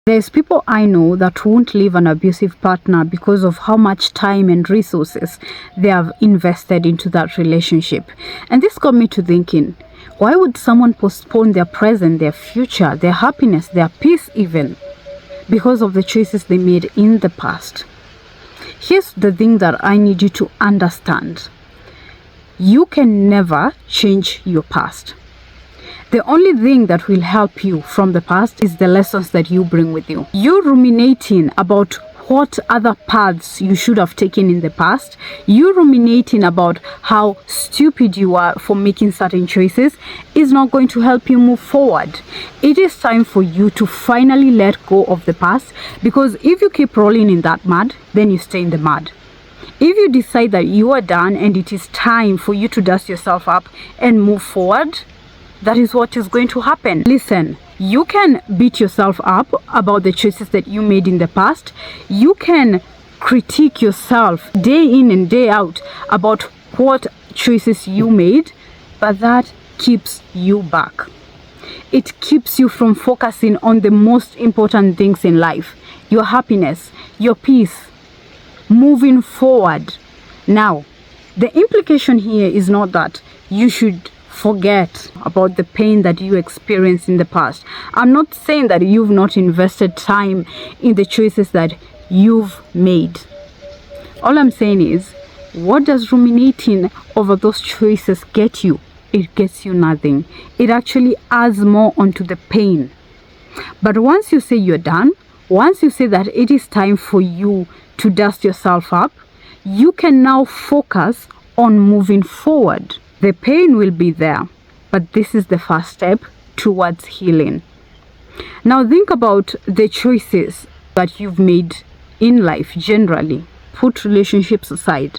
There's people I know that won't leave an abusive partner because of how much time and resources they have invested into that relationship. And this got me to thinking, why would someone postpone their present, their future, their happiness, their peace even, because of the choices they made in the past? Here's the thing that I need you to understand. You can never change your past. The only thing that will help you from the past is the lessons that you bring with you. You ruminating about what other paths you should have taken in the past, you ruminating about how stupid you are for making certain choices, is not going to help you move forward. It is time for you to finally let go of the past, because if you keep rolling in that mud, then you stay in the mud. If you decide that you are done and it is time for you to dust yourself up and move forward, that is what is going to happen. Listen, you can beat yourself up about the choices that you made in the past. You can critique yourself day in and day out about what choices you made, but that keeps you back. It keeps you from focusing on the most important things in life: your happiness, your peace, moving forward. Now, the implication here is not that you should forget about the pain that you experienced in the past. I'm not saying that you've not invested time in the choices that you've made. All I'm saying is, what does ruminating over those choices get you? It gets you nothing. It actually adds more onto the pain. But once you say you're done, once you say that it is time for you to dust yourself up, you can now focus on moving forward. The pain will be there, but this is the first step towards healing. Now think about the choices that you've made in life generally. Put relationships aside.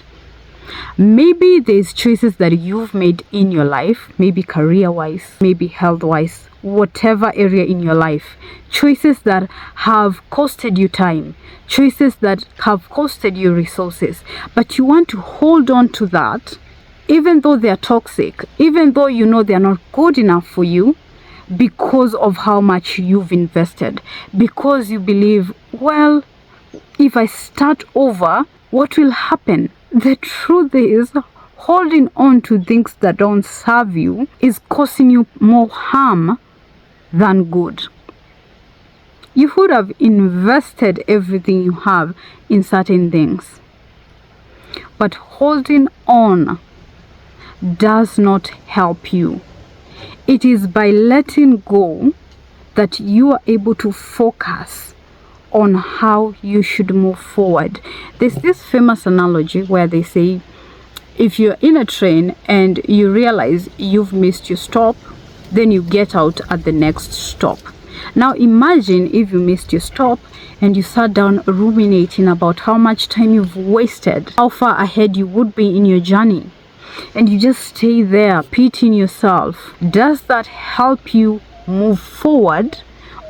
Maybe there's choices that you've made in your life, maybe career-wise, maybe health-wise, whatever area in your life. Choices that have costed you time, choices that have costed you resources, but you want to hold on to that even though they are toxic, even though you know they are not good enough for you, because of how much you've invested, because you believe, well, if I start over, what will happen? The truth is, holding on to things that don't serve you is causing you more harm than good. You would have invested everything you have in certain things, but holding on does not help you. It is by letting go that you are able to focus on how you should move forward. There's this famous analogy where they say, if you're in a train and you realize you've missed your stop, then you get out at the next stop. Now imagine if you missed your stop and you sat down ruminating about how much time you've wasted, how far ahead you would be in your journey, and you just stay there pitying yourself. Does that help you move forward,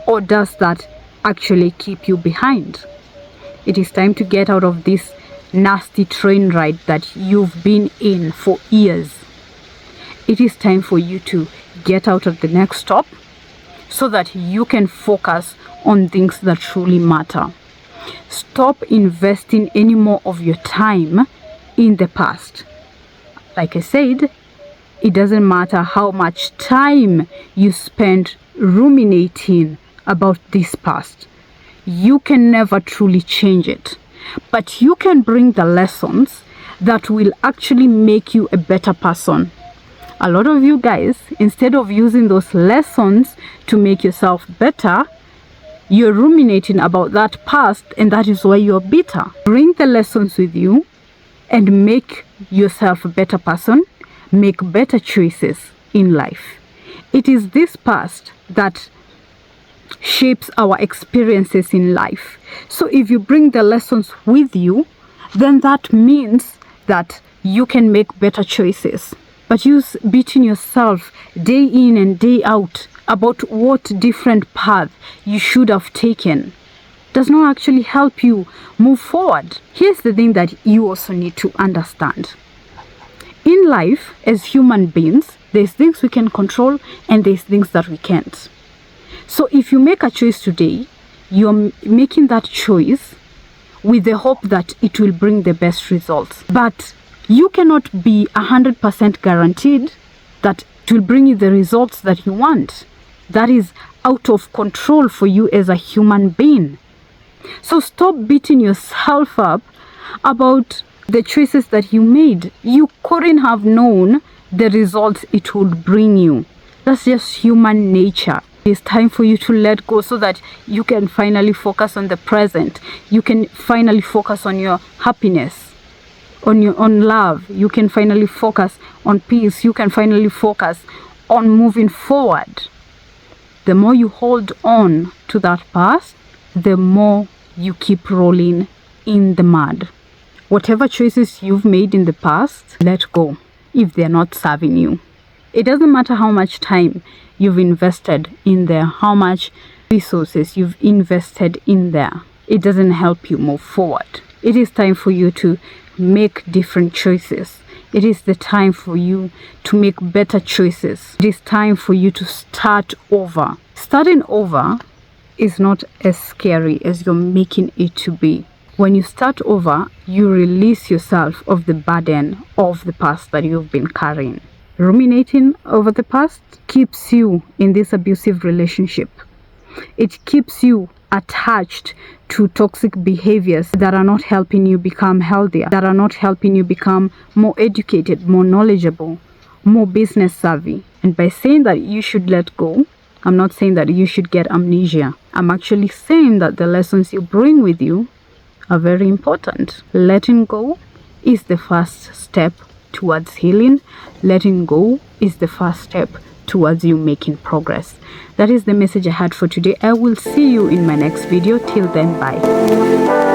or does that actually keep you behind? It is time to get out of this nasty train ride that you've been in for years. It is time for you to get out of the next stop so that you can focus on things that truly matter. Stop investing any more of your time in the past. Like I said, it doesn't matter how much time you spend ruminating about this past. You can never truly change it, but you can bring the lessons that will actually make you a better person. A lot of you guys, instead of using those lessons to make yourself better, you're ruminating about that past, and that is why you're bitter. Bring the lessons with you and make yourself a better person. Make better choices in life. It is this past that shapes our experiences in life. So if you bring the lessons with you, then that means that you can make better choices. But you beating yourself day in and day out about what different path you should have taken does not actually help you move forward. Here's the thing that you also need to understand. In life, as human beings, there's things we can control and there's things that we can't. So if you make a choice today, you're making that choice with the hope that it will bring the best results. But you cannot be 100% guaranteed that it will bring you the results that you want. That is out of control for you as a human being. So stop beating yourself up about the choices that you made. You couldn't have known the results it would bring you. That's just human nature. It's time for you to let go so that you can finally focus on the present. You can finally focus on your happiness, on love. You can finally focus on peace. You can finally focus on moving forward. The more you hold on to that past, the more you keep rolling in the mud. Whatever choices you've made in the past, let go if they're not serving you. It doesn't matter how much time you've invested in there, how much resources you've invested in there. It doesn't help you move forward. It is time for you to make different choices. It is the time for you to make better choices. It is time for you to start over. Starting over is not as scary as you're making it to be. When you start over, you release yourself of the burden of the past that you've been carrying. Ruminating over the past keeps you in this abusive relationship. It keeps you attached to toxic behaviors that are not helping you become healthier, that are not helping you become more educated, more knowledgeable, more business savvy. And by saying that you should let go, I'm not saying that you should get amnesia. I'm actually saying that the lessons you bring with you are very important. Letting go is the first step towards healing. Letting go is the first step towards you making progress. That is the message I had for today. I will see you in my next video. Till then, bye.